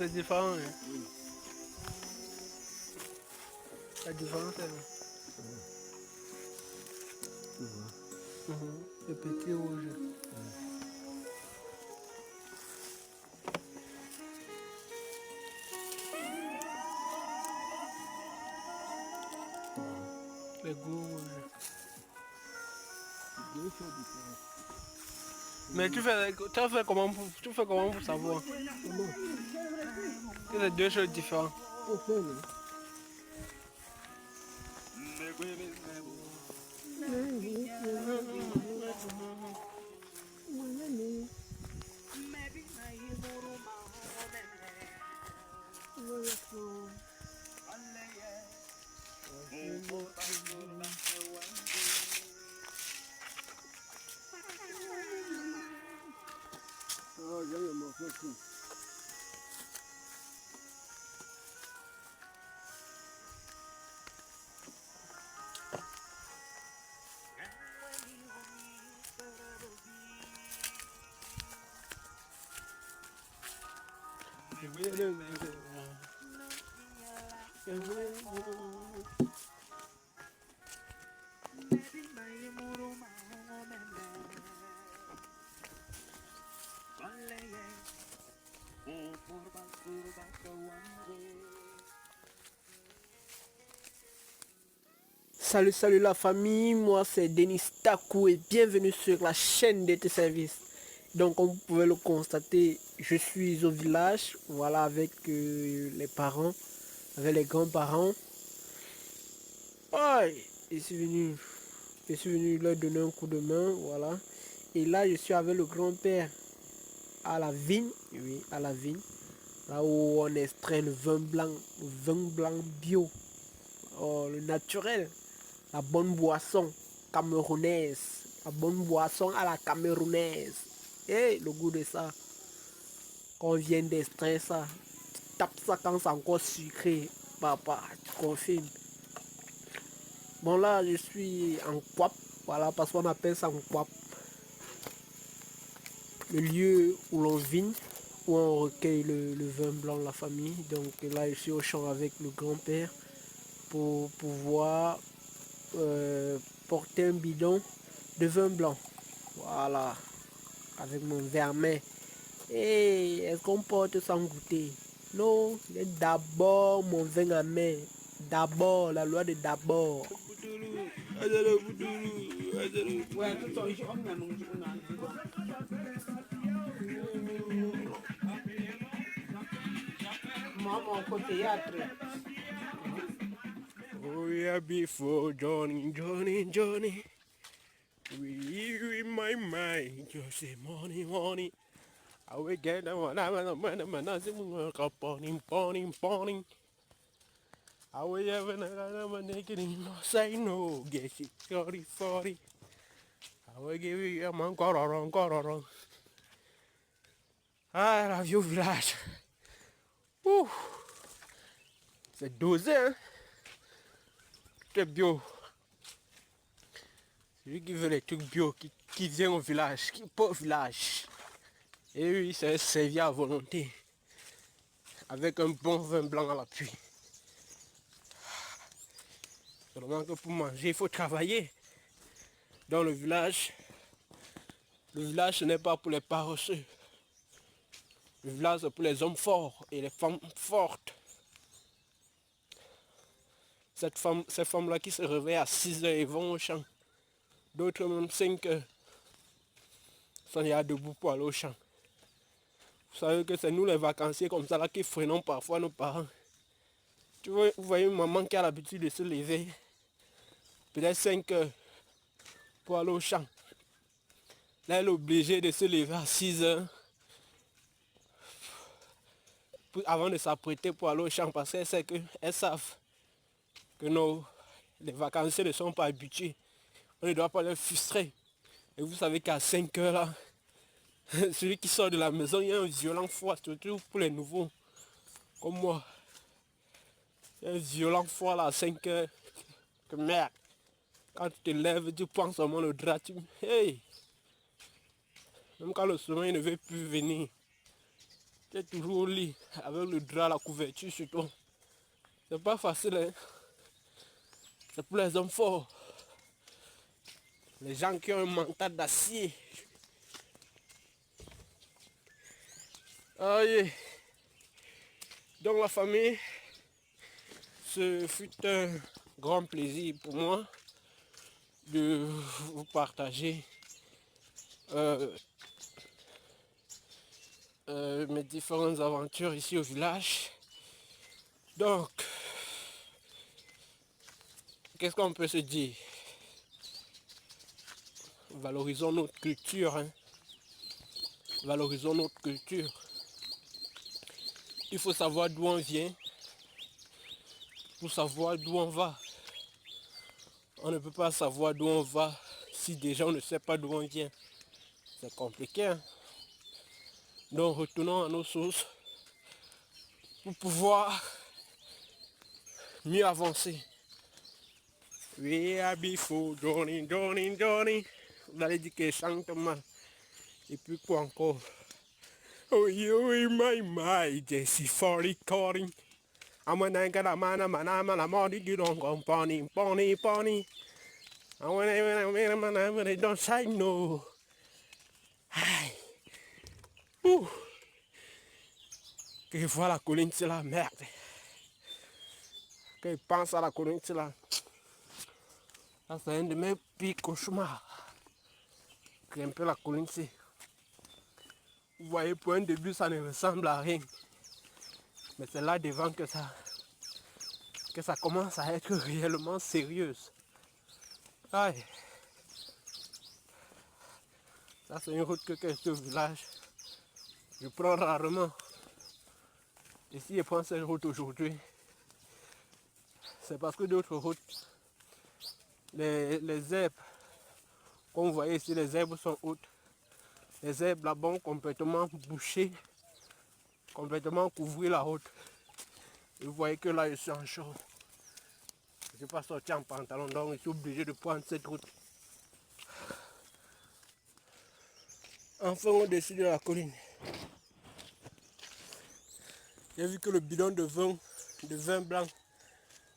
C'est différent. Hein. Oui. La différence est là. Tu vois. Le petit rouge. Les gros rouges. Deux choses différentes. Mais tu fais comment pour savoir Comment? que c'est deux choses différentes? On fait, non? Oh, j'ai le morceau tout. Salut la famille, moi c'est Denis Takou et bienvenue sur la chaîne de tes services. Donc comme vous pouvez le constater, je suis au village, voilà avec les parents, avec les grands-parents. Je suis venu leur donner un coup de main, voilà. Et là je suis avec le grand-père à la vigne, oui, à la vigne, là où on extrait le vin blanc bio, le naturel. La bonne boisson camerounaise. La bonne boisson à la camerounaise. Et le goût de ça. Quand on vient d'extraire ça, tu tapes ça quand c'est encore sucré. Papa, tu confirmes. Bon là, je suis en Kwap. Voilà, parce qu'on appelle ça en Kwap. Le lieu où l'on vigne, où on recueille le vin blanc de la famille. Donc là, je suis au champ avec le grand-père pour pouvoir porter un bidon de vin blanc. Voilà. Avec mon verre. Et est-ce qu'on porte sans goûter? Non, d'abord mon vin à main. D'abord, la loi de d'abord. Maman, côté oh yeah, before Johnny. We in my mind, just say money. I will get them when I'm pawning. I will have a naked in no say no, get it, 40. I will give you a man, cororong. Ah, la vieux village. Ouh, c'est dosé, hein. C'est bio. Celui qui veut les trucs bio, qui vient au village, qui part au village. Et oui, c'est servi à volonté. Avec un bon vin blanc à l'appui. Seulement que pour manger, il faut travailler. Dans le village, ce n'est pas pour les paresseux. Le village, c'est pour les hommes forts et les femmes fortes. Ces femmes-là qui se réveillent à 6 heures et vont au champ. D'autres même 5 heures sont déjà debout pour aller au champ. Vous savez que c'est nous les vacanciers comme ça là qui freinons parfois nos parents. Tu vois, vous voyez une maman qui a l'habitude de se lever peut-être 5 heures pour aller au champ. Là, elle est obligée de se lever à 6 heures avant de s'apprêter pour aller au champ parce qu'elles savent que les vacanciers ne sont pas habitués. On ne doit pas les frustrer. Et vous savez qu'à 5 heures là, celui qui sort de la maison, il y a un violent froid, surtout pour les nouveaux, comme moi. Il y a un violent froid là à 5 heures. Que merde. Quand tu te lèves, tu prends seulement le drap, hey! Même quand le sommeil ne veut plus venir, Tu es toujours au lit avec le drap, la couverture sur toi. C'est pas facile, hein. C'est pour les hommes forts. Les gens qui ont un mental d'acier. Ah oui. Donc la famille, ce fut un grand plaisir pour moi de vous partager mes différentes aventures ici au village. Donc, qu'est-ce qu'on peut se dire? Valorisons notre culture, hein. Valorisons notre culture. Il faut savoir d'où on vient pour savoir d'où on va. On ne peut pas savoir d'où on va si déjà on ne sait pas d'où on vient. C'est compliqué, hein? Donc retournons à nos sources pour pouvoir mieux avancer. We are before Johnny, Johnny, Johnny. Vous allez dire que je chante mal. Et puis quoi encore? Oh, you in my mind, Jesse for recording. I'm a nigga, man, I'm on the good on pony, pony, pony. I want to don't say no. Que je vois la colline, c'est la merde. Que je pense à la colline, c'est la... Ça, c'est un de mes pires cauchemars. Que un peu la colline, c'est... Vous voyez, pour un début, ça ne ressemble à rien. Mais c'est là devant que ça commence à être réellement sérieuse. Aïe. Ça, c'est une route que je au village. Je prends rarement. Et si je prends cette route aujourd'hui, c'est parce que d'autres routes, les herbes, comme vous voyez ici, les herbes sont hautes. Les herbes là-bas ont complètement bouché, complètement couvert la route. Et vous voyez que là, je suis en short. Je ne suis pas sorti en pantalon, donc je suis obligé de prendre cette route. Enfin, au-dessus de la colline, j'ai vu que le bidon de vin blanc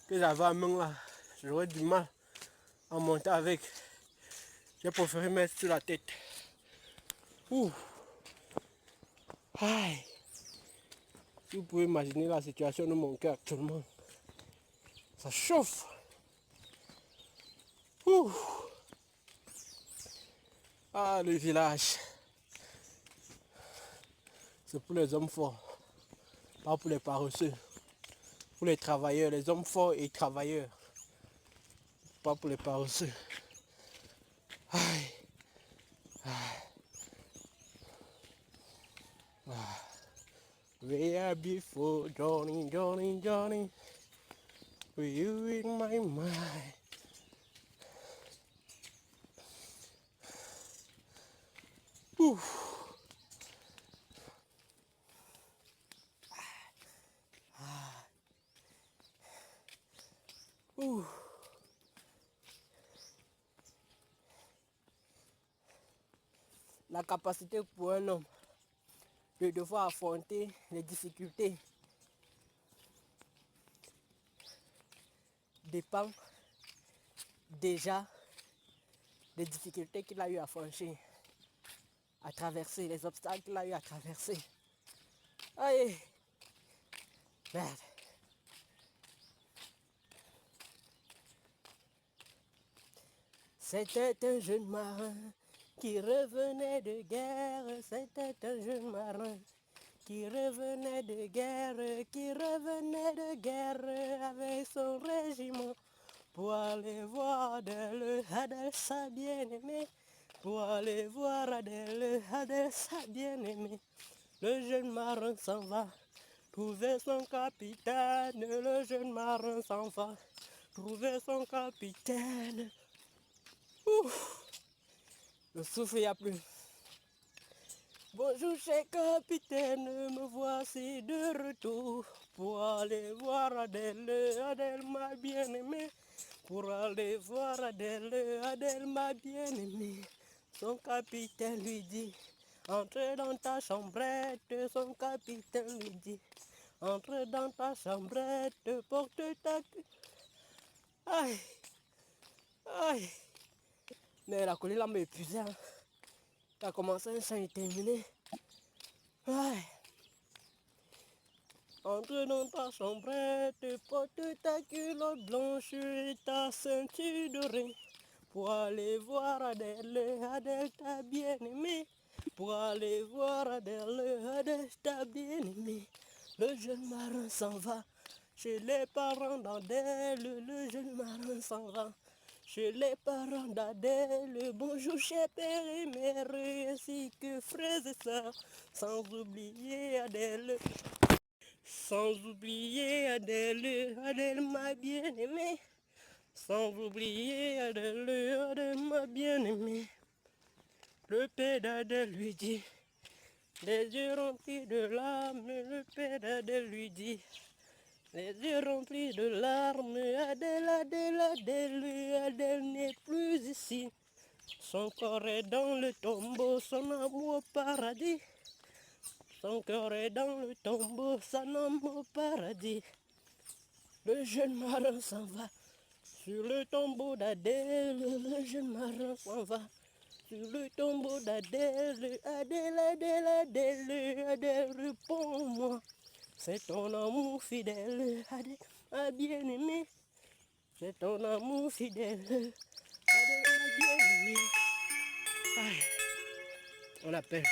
que j'avais à main là, j'aurais du mal à monter avec. J'ai préféré mettre sur la tête. Ouh. Aïe. Si vous pouvez imaginer la situation de mon cœur actuellement. Ça chauffe. Ouh. Ah, le village. C'est pour les hommes forts. Pas pour les paresseux. Pour les travailleurs, les hommes forts et travailleurs. Pas pour les paresseux. Aïe. Aïe. Ah. Where before Johnny, Johnny, Johnny. Were you in my mind? Ouh. Ah. Ouh. La capacité pour un homme de devoir affronter les difficultés dépend déjà des difficultés qu'il a eu à franchir, à traverser, les obstacles qu'il a eu à traverser. Aïe, merde. C'était un jeune marin qui revenait de guerre. C'était un jeune marin qui revenait de guerre avec son régiment pour aller voir Adèle, sa bien-aimée, pour aller voir Adèle, sa bien-aimée. Le jeune marin s'en va trouver son capitaine, le jeune marin s'en va trouver son capitaine. Ouf, le souffle n'y a plus. Bonjour cher capitaine, me voici de retour pour aller voir Adèle, Adèle ma bien-aimée. Pour aller voir Adèle, Adèle ma bien-aimée. Son capitaine lui dit, Entre dans ta chambrette, son capitaine lui dit. Entre dans ta chambrette, porte ta... Aïe, aïe. Mais la colère m'a épuisé. Hein. Ça a commencé un chant terminé. Aïe. Entre dans ta chambrette, porte ta culotte blanche et ta ceinture dorée. Pour aller voir Adèle, Adèle t'a bien aimé. Pour aller voir Adèle, Adèle t'a bien aimé. Le jeune marin s'en va chez les parents d'Adèle. Le jeune marin s'en va chez les parents d'Adèle. Bonjour cher père et mère, ainsi que frères et sœurs. Sans oublier Adèle. Sans oublier Adèle, Adèle m'a bien aimé. Sans oublier Adèle, Adèle m'a bien aimé. Le père d'Adèle lui dit, les yeux remplis de larmes, le père d'Adèle lui dit, les yeux remplis de larmes, Adèle, Adèle, Adèle, Adèle n'est plus ici. Son corps est dans le tombeau, son amour au paradis. Son cœur est dans le tombeau, son amour au paradis. Le jeune marin s'en va sur le tombeau d'Adèle, le jeune marin s'en va sur le tombeau d'Adèle. Adèle, Adèle, Adèle, Adèle, réponds-moi. C'est ton amour fidèle, Adèle a bien aimé. C'est ton amour fidèle, Adèle a bien aimé. Aïe, on appelle.